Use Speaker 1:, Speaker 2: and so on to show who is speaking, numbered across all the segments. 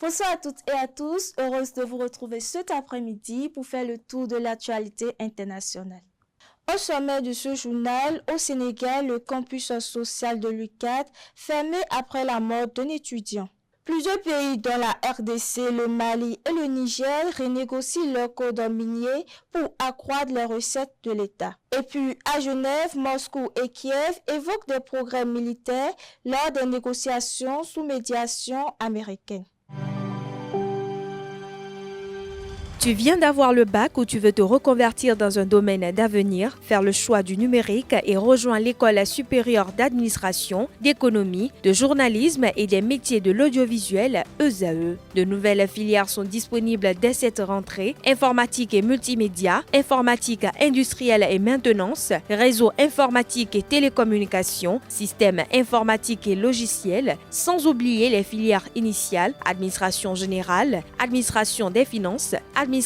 Speaker 1: Bonsoir à toutes et à tous, heureuse de vous retrouver cet après-midi pour faire le tour de l'actualité internationale. Au sommet de ce journal, au Sénégal, le campus social de l'UCAD fermé après la mort d'un étudiant. Plusieurs pays dont la RDC, le Mali et le Niger renégocient leurs codes miniers pour accroître les recettes de l'État. Et puis à Genève, Moscou et Kiev évoquent des progrès militaires lors des négociations sous médiation américaine.
Speaker 2: Tu viens d'avoir le bac ou tu veux te reconvertir dans un domaine d'avenir, faire le choix du numérique et rejoindre l'école supérieure d'administration, d'économie, de journalisme et des métiers de l'audiovisuel ESAE. De nouvelles filières sont disponibles dès cette rentrée: informatique et multimédia, informatique industrielle et maintenance, réseau informatique et télécommunications, système informatique et logiciel, sans oublier les filières initiales: administration générale, administration des finances, administration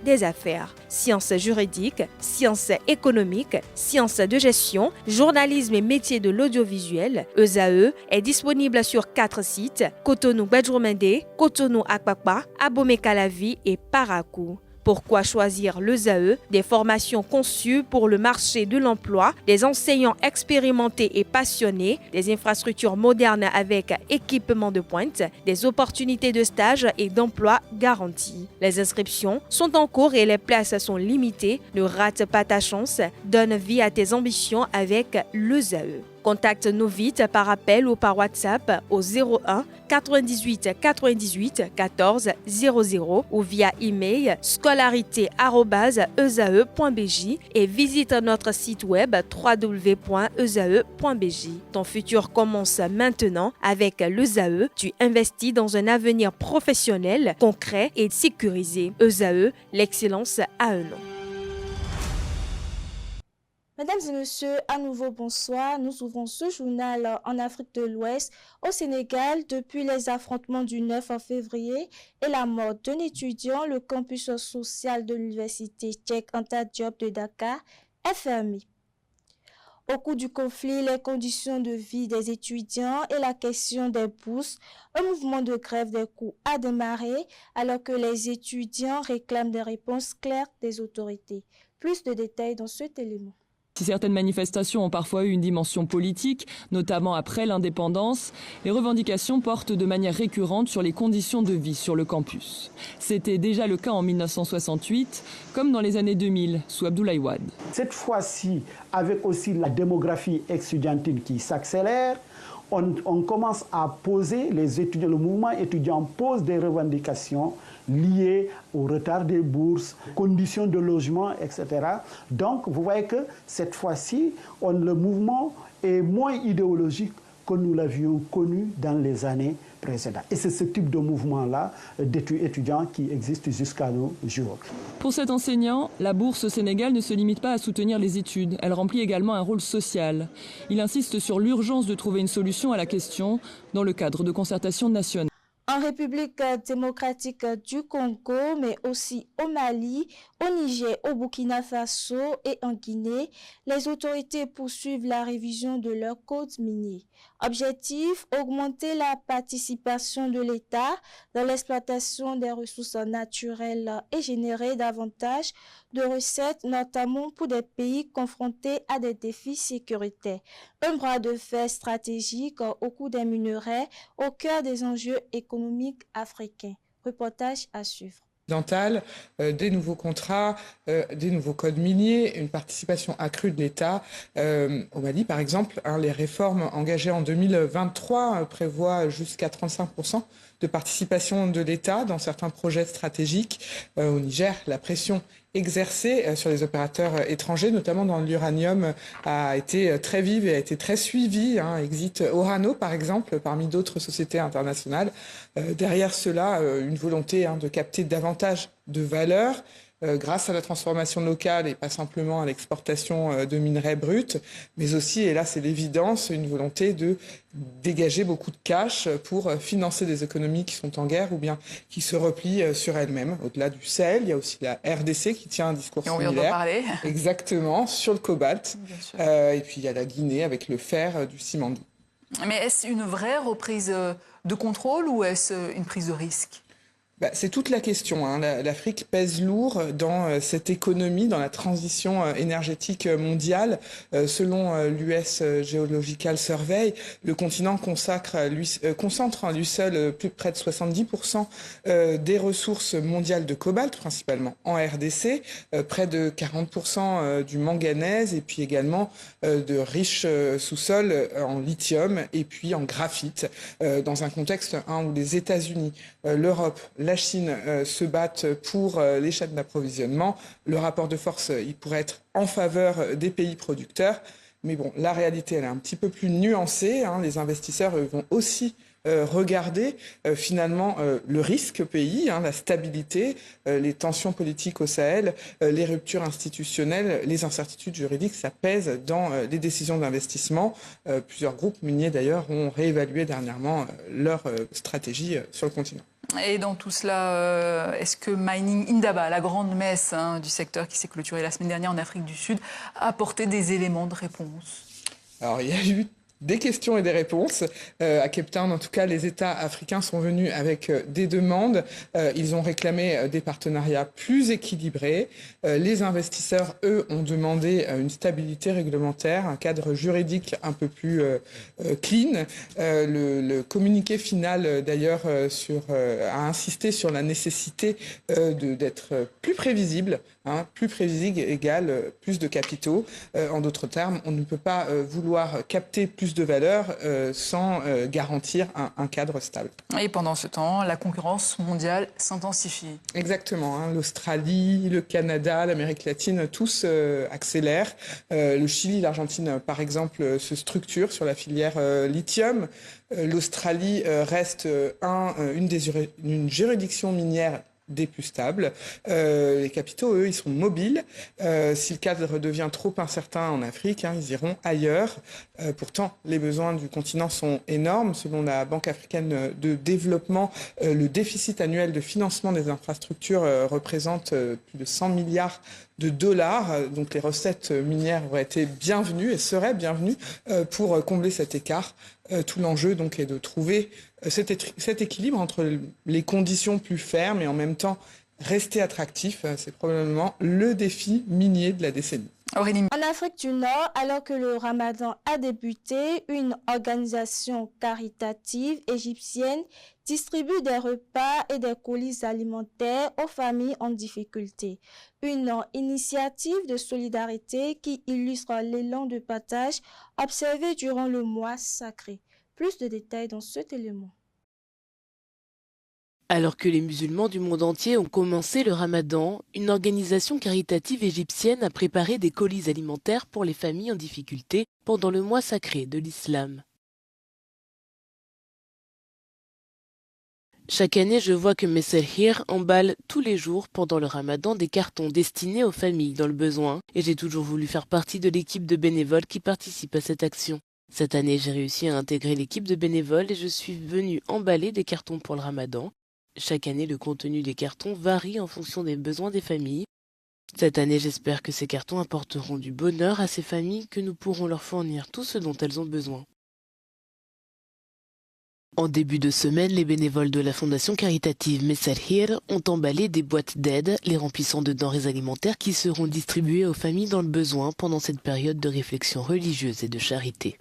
Speaker 2: des affaires, sciences juridiques, sciences économiques, sciences de gestion, journalisme et métiers de l'audiovisuel. ESAE est disponible sur 4 sites: Cotonou-Badjourmendé, Cotonou-Akpakpa, Abomey-Calavi et Parakou. Pourquoi choisir l'ESAE? Des formations conçues pour le marché de l'emploi, des enseignants expérimentés et passionnés, des infrastructures modernes avec équipement de pointe, des opportunités de stage et d'emploi garanties. Les inscriptions sont en cours et les places sont limitées. Ne rate pas ta chance, donne vie à tes ambitions avec l'ESAE. Contacte-nous vite par appel ou par WhatsApp au 01 98 98 14 00 ou via email scolarité@esae.bj et visite notre site web www.esae.bj. Ton futur commence maintenant avec l'ESAE. Tu investis dans un avenir professionnel, concret et sécurisé. ESAE, l'excellence à un nom.
Speaker 1: Mesdames et messieurs, à nouveau bonsoir. Nous ouvrons ce journal en Afrique de l'Ouest, au Sénégal. Depuis les affrontements du 9 février et la mort d'un étudiant, le campus social de l'université Cheikh Anta Diop de Dakar est fermé. Au cours du conflit, les conditions de vie des étudiants et la question des bourses, un mouvement de grève des cours a démarré alors que les étudiants réclament des réponses claires des autorités. Plus de détails dans cet élément.
Speaker 3: Si certaines manifestations ont parfois eu une dimension politique, notamment après l'indépendance, les revendications portent de manière récurrente sur les conditions de vie sur le campus. C'était déjà le cas en 1968, comme dans les années 2000, sous Abdoulaye Wade.
Speaker 4: Cette fois-ci, avec aussi la démographie estudiantine qui s'accélère, on commence à poser, le mouvement étudiant pose des revendications liées au retard des bourses, conditions de logement, etc. Donc, vous voyez que cette fois-ci, le mouvement est moins idéologique que nous l'avions connu dans les années précédentes. Et c'est ce type de mouvement-là d'étudiants qui existe jusqu'à nos jours.
Speaker 3: Pour cet enseignant, la bourse au Sénégal ne se limite pas à soutenir les études. Elle remplit également un rôle social. Il insiste sur l'urgence de trouver une solution à la question dans le cadre de concertation nationale.
Speaker 1: En République démocratique du Congo, mais aussi au Mali, au Niger, au Burkina Faso et en Guinée, les autorités poursuivent la révision de leurs codes miniers. Objectif, augmenter la participation de l'État dans l'exploitation des ressources naturelles et générer davantage de recettes, notamment pour des pays confrontés à des défis sécuritaires. Un bras de fer stratégique au cours des minerais, au cœur des enjeux économiques africains. Reportage à suivre.
Speaker 5: Des nouveaux contrats, des nouveaux codes miniers, une participation accrue de l'État. Au Mali, par exemple, les réformes engagées en 2023 prévoient jusqu'à 35% de participation de l'État dans certains projets stratégiques. Au Niger, la pression exercée sur les opérateurs étrangers, notamment dans l'uranium, a été très vive et a été très suivie. Exit Orano, par exemple, parmi d'autres sociétés internationales. Derrière cela, une volonté de capter davantage de valeur grâce à la transformation locale et pas simplement à l'exportation de minerais bruts, mais aussi, et là c'est l'évidence, une volonté de dégager beaucoup de cash pour financer des économies qui sont en guerre ou bien qui se replient sur elles-mêmes. Au-delà du Sahel, il y a aussi la RDC qui tient un discours similaire. On vient d'en parler. Exactement, sur le cobalt. Et puis il y a la Guinée avec le fer du Simandou.
Speaker 6: Mais est-ce une vraie reprise de contrôle ou est-ce une prise de risque ?
Speaker 5: C'est toute la question. L'Afrique pèse lourd dans cette économie, dans la transition énergétique mondiale. Selon l'US Geological Survey, le continent concentre à lui seul plus près de 70% des ressources mondiales de cobalt, principalement en RDC, près de 40% du manganèse et puis également de riches sous-sols en lithium et puis en graphite, dans un contexte où les États-Unis, l'Europe, la Chine se battent pour les chaînes d'approvisionnement. Le rapport de force, il pourrait être en faveur des pays producteurs. Mais bon, la réalité, elle est un petit peu plus nuancée. Les investisseurs vont aussi regarder finalement le risque pays, la stabilité, les tensions politiques au Sahel, les ruptures institutionnelles, les incertitudes juridiques, ça pèse dans les décisions d'investissement. Plusieurs groupes miniers d'ailleurs ont réévalué dernièrement leur stratégie sur le continent.
Speaker 6: Et dans tout cela, est-ce que Mining Indaba, la grande messe du secteur qui s'est clôturée la semaine dernière en Afrique du Sud, a apporté des éléments de réponse ?
Speaker 5: Alors, il y a eu des questions et des réponses. À Cape Town, en tout cas, les États africains sont venus avec des demandes. Ils ont réclamé des partenariats plus équilibrés. Les investisseurs, eux, ont demandé une stabilité réglementaire, un cadre juridique un peu plus clean. Le communiqué final, d'ailleurs, a insisté sur la nécessité d'être plus prévisible. Plus prévisible égale plus de capitaux. En d'autres termes, on ne peut pas vouloir capter plus de valeur sans garantir un cadre stable.
Speaker 6: Et pendant ce temps, la concurrence mondiale s'intensifie.
Speaker 5: Exactement. L'Australie, le Canada, l'Amérique latine, tous accélèrent. Le Chili, l'Argentine, par exemple, se structurent sur la filière lithium. L'Australie reste une juridiction minière des plus stables. Les capitaux, eux, ils sont mobiles. Si le cadre devient trop incertain en Afrique, ils iront ailleurs. Pourtant, les besoins du continent sont énormes. Selon la Banque africaine de développement, le déficit annuel de financement des infrastructures représente plus de 100 milliards de dollars. Donc les recettes minières auraient été bienvenues et seraient bienvenues pour combler cet écart. Tout l'enjeu donc est de trouver cet équilibre entre les conditions plus fermes et en même temps rester attractif. C'est probablement le défi minier de la décennie.
Speaker 6: Aurélie.
Speaker 1: En Afrique du Nord, alors que le Ramadan a débuté, une organisation caritative égyptienne distribue des repas et des colis alimentaires aux familles en difficulté. Une initiative de solidarité qui illustre l'élan de partage observé durant le mois sacré. Plus de détails dans cet élément.
Speaker 7: Alors que les musulmans du monde entier ont commencé le Ramadan, une organisation caritative égyptienne a préparé des colis alimentaires pour les familles en difficulté pendant le mois sacré de l'islam. Chaque année, je vois que Messelhir emballe tous les jours pendant le Ramadan des cartons destinés aux familles dans le besoin et j'ai toujours voulu faire partie de l'équipe de bénévoles qui participe à cette action. Cette année, j'ai réussi à intégrer l'équipe de bénévoles et je suis venue emballer des cartons pour le Ramadan. Chaque année, le contenu des cartons varie en fonction des besoins des familles. Cette année, j'espère que ces cartons apporteront du bonheur à ces familles, que nous pourrons leur fournir tout ce dont elles ont besoin. En début de semaine, les bénévoles de la fondation caritative Messelhir ont emballé des boîtes d'aide, les remplissant de denrées alimentaires qui seront distribuées aux familles dans le besoin pendant cette période de réflexion religieuse et de charité.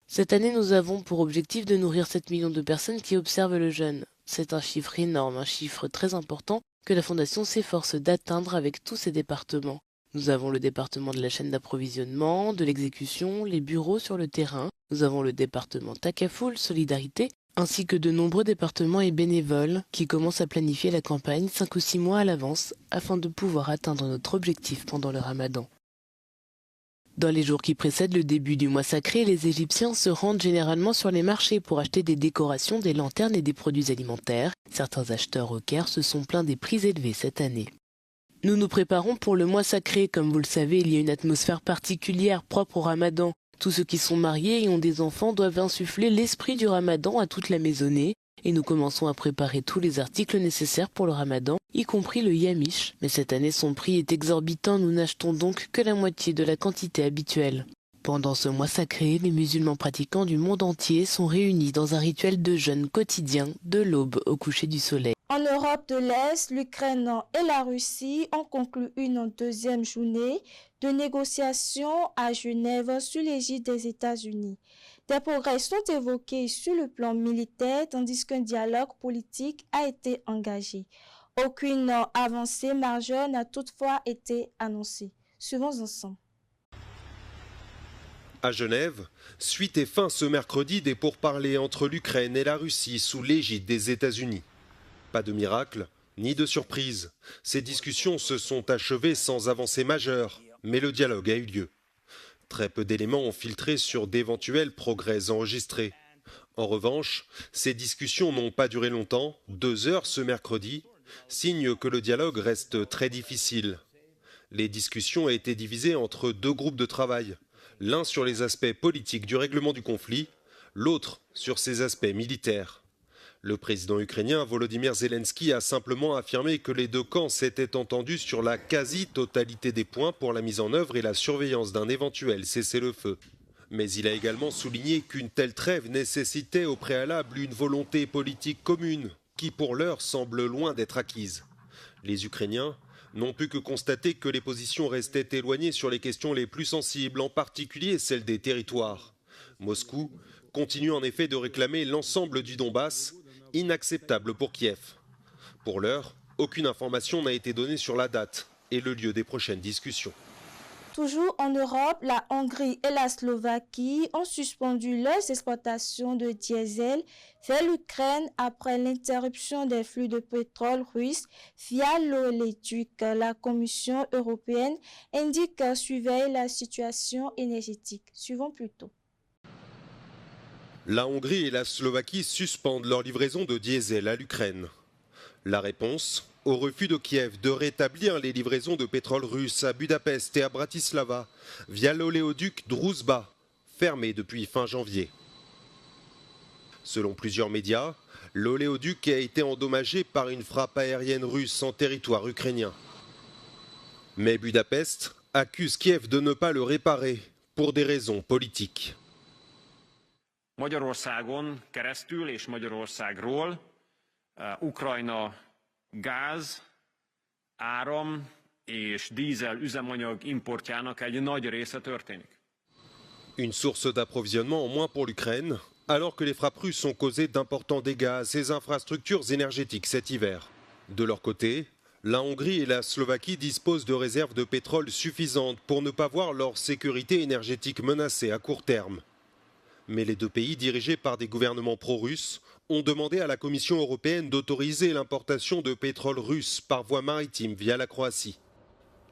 Speaker 7: Cette année, nous avons pour objectif de nourrir 7 millions de personnes qui observent le jeûne. C'est un chiffre énorme, un chiffre très important que la Fondation s'efforce d'atteindre avec tous ses départements. Nous avons le département de la chaîne d'approvisionnement, de l'exécution, les bureaux sur le terrain. Nous avons le département Takaful, Solidarité, ainsi que de nombreux départements et bénévoles qui commencent à planifier la campagne 5 ou 6 mois à l'avance afin de pouvoir atteindre notre objectif pendant le Ramadan. Dans les jours qui précèdent le début du mois sacré, les Égyptiens se rendent généralement sur les marchés pour acheter des décorations, des lanternes et des produits alimentaires. Certains acheteurs au Caire se sont plaints des prix élevés cette année. Nous nous préparons pour le mois sacré. Comme vous le savez, il y a une atmosphère particulière propre au Ramadan. Tous ceux qui sont mariés et ont des enfants doivent insuffler l'esprit du Ramadan à toute la maisonnée. Et nous commençons à préparer tous les articles nécessaires pour le Ramadan, y compris le yamish. Mais cette année, son prix est exorbitant, nous n'achetons donc que la moitié de la quantité habituelle. Pendant ce mois sacré, les musulmans pratiquants du monde entier sont réunis dans un rituel de jeûne quotidien de l'aube au coucher du soleil.
Speaker 1: En Europe de l'Est, l'Ukraine et la Russie ont conclu une deuxième journée de négociations à Genève sous l'égide des États-Unis. Des progrès sont évoqués sur le plan militaire tandis qu'un dialogue politique a été engagé. Aucune avancée majeure n'a toutefois été annoncée. Suivons ensemble.
Speaker 8: À Genève, suite et fin ce mercredi des pourparlers entre l'Ukraine et la Russie sous l'égide des États-Unis. Pas de miracle, ni de surprise. Ces discussions se sont achevées sans avancée majeure, mais le dialogue a eu lieu. Très peu d'éléments ont filtré sur d'éventuels progrès enregistrés. En revanche, ces discussions n'ont pas duré longtemps, 2 heures ce mercredi, signe que le dialogue reste très difficile. Les discussions ont été divisées entre 2 groupes de travail, l'un sur les aspects politiques du règlement du conflit, l'autre sur ses aspects militaires. Le président ukrainien Volodymyr Zelensky a simplement affirmé que les 2 camps s'étaient entendus sur la quasi-totalité des points pour la mise en œuvre et la surveillance d'un éventuel cessez-le-feu. Mais il a également souligné qu'une telle trêve nécessitait au préalable une volonté politique commune, qui pour l'heure semble loin d'être acquise. Les Ukrainiens n'ont pu que constater que les positions restaient éloignées sur les questions les plus sensibles, en particulier celles des territoires. Moscou continue en effet de réclamer l'ensemble du Donbass, inacceptable pour Kiev. Pour l'heure, aucune information n'a été donnée sur la date et le lieu des prochaines discussions.
Speaker 1: Toujours en Europe, la Hongrie et la Slovaquie ont suspendu leurs exportations de diesel vers l'Ukraine après l'interruption des flux de pétrole russe via l'oléoduc. La Commission européenne indique surveiller la situation énergétique. Suivons plutôt.
Speaker 8: La Hongrie et la Slovaquie suspendent leur livraison de diesel à l'Ukraine. La réponse au refus de Kiev de rétablir les livraisons de pétrole russe à Budapest et à Bratislava via l'oléoduc Druzhba, fermé depuis fin janvier. Selon plusieurs médias, l'oléoduc a été endommagé par une frappe aérienne russe en territoire ukrainien. Mais Budapest accuse Kiev de ne pas le réparer pour des raisons politiques.
Speaker 9: Magyarországon keresztül és Magyarországról Ukrajna gáz, áram és dízel üzemanyag importjának egy nagy része történik.
Speaker 8: Une source d'approvisionnement en moins pour l'Ukraine, alors que les frappes russes ont causé d'importants dégâts à ses infrastructures énergétiques cet hiver. De leur côté, la Hongrie et la Slovaquie disposent de réserves de pétrole suffisantes pour ne pas voir leur sécurité énergétique menacée à court terme. Mais les 2 pays dirigés par des gouvernements pro-russes ont demandé à la Commission européenne d'autoriser l'importation de pétrole russe par voie maritime via la Croatie.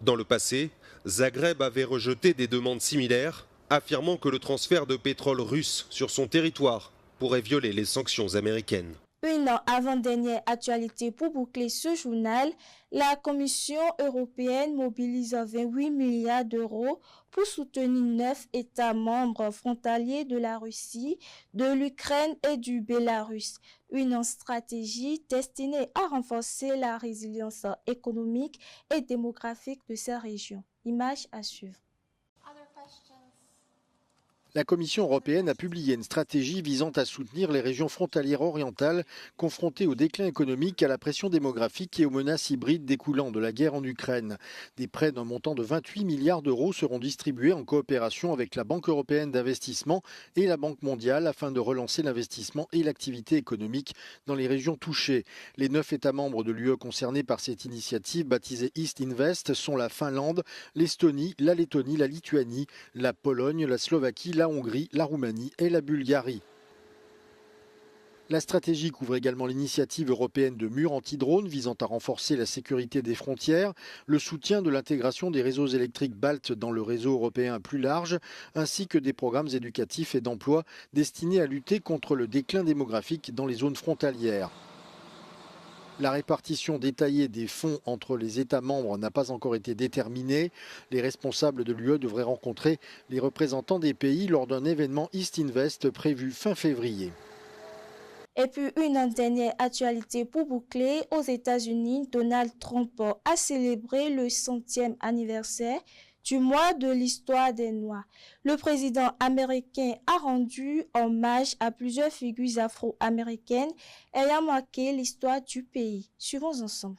Speaker 8: Dans le passé, Zagreb avait rejeté des demandes similaires, affirmant que le transfert de pétrole russe sur son territoire pourrait violer les sanctions américaines.
Speaker 1: Une avant-dernière actualité pour boucler ce journal, la Commission européenne mobilise 28 milliards d'euros pour soutenir 9 États membres frontaliers de la Russie, de l'Ukraine et du Bélarus. Une stratégie destinée à renforcer la résilience économique et démographique de ces régions. Image à suivre.
Speaker 10: La Commission européenne a publié une stratégie visant à soutenir les régions frontalières orientales confrontées au déclin économique, à la pression démographique et aux menaces hybrides découlant de la guerre en Ukraine. Des prêts d'un montant de 28 milliards d'euros seront distribués en coopération avec la Banque européenne d'investissement et la Banque mondiale afin de relancer l'investissement et l'activité économique dans les régions touchées. Les 9 États membres de l'UE concernés par cette initiative baptisée East Invest sont la Finlande, l'Estonie, la Lettonie, la Lituanie, la Pologne, la Slovaquie, la Hongrie, la Roumanie et la Bulgarie. La stratégie couvre également l'initiative européenne de murs anti-drones visant à renforcer la sécurité des frontières, le soutien de l'intégration des réseaux électriques baltes dans le réseau européen plus large, ainsi que des programmes éducatifs et d'emploi destinés à lutter contre le déclin démographique dans les zones frontalières. La répartition détaillée des fonds entre les États membres n'a pas encore été déterminée. Les responsables de l'UE devraient rencontrer les représentants des pays lors d'un événement East Invest prévu fin février.
Speaker 1: Et puis une dernière actualité pour boucler. Aux États-Unis, Donald Trump a célébré le 100e anniversaire du mois de l'histoire des Noirs. Le président américain a rendu hommage à plusieurs figures afro-américaines ayant marqué l'histoire du pays. Suivons ensemble.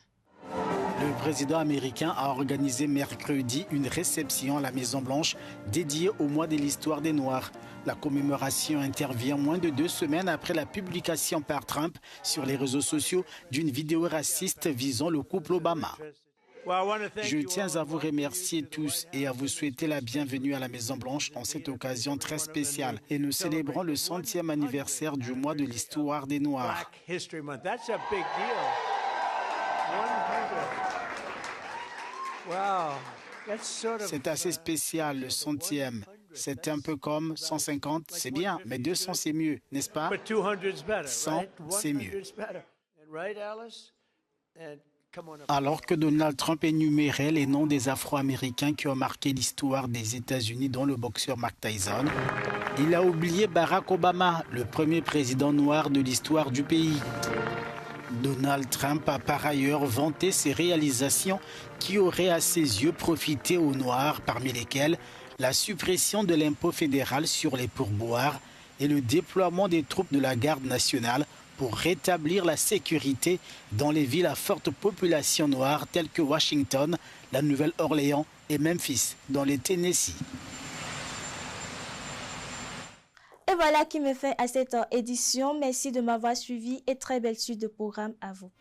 Speaker 11: Le président américain a organisé mercredi une réception à la Maison-Blanche dédiée au mois de l'histoire des Noirs. La commémoration intervient moins de 2 semaines après la publication par Trump sur les réseaux sociaux d'une vidéo raciste visant le couple Obama. Je tiens à vous remercier tous et à vous souhaiter la bienvenue à la Maison-Blanche en cette occasion très spéciale. Et nous célébrons le 100e anniversaire du mois de l'histoire des Noirs. C'est assez spécial, le 100e. C'est un peu comme 150, c'est bien, mais 200 c'est mieux, n'est-ce pas? 100 c'est mieux. Alors que Donald Trump énumérait les noms des Afro-Américains qui ont marqué l'histoire des États-Unis, dont le boxeur Mike Tyson, il a oublié Barack Obama, le premier président noir de l'histoire du pays. Donald Trump a par ailleurs vanté ses réalisations qui auraient à ses yeux profité aux Noirs, parmi lesquelles la suppression de l'impôt fédéral sur les pourboires et le déploiement des troupes de la garde nationale pour rétablir la sécurité dans les villes à forte population noire telles que Washington, la Nouvelle-Orléans et Memphis, dans le Tennessee.
Speaker 1: Et voilà qui me fait à cette édition. Merci de m'avoir suivi et très belle suite de programme à vous.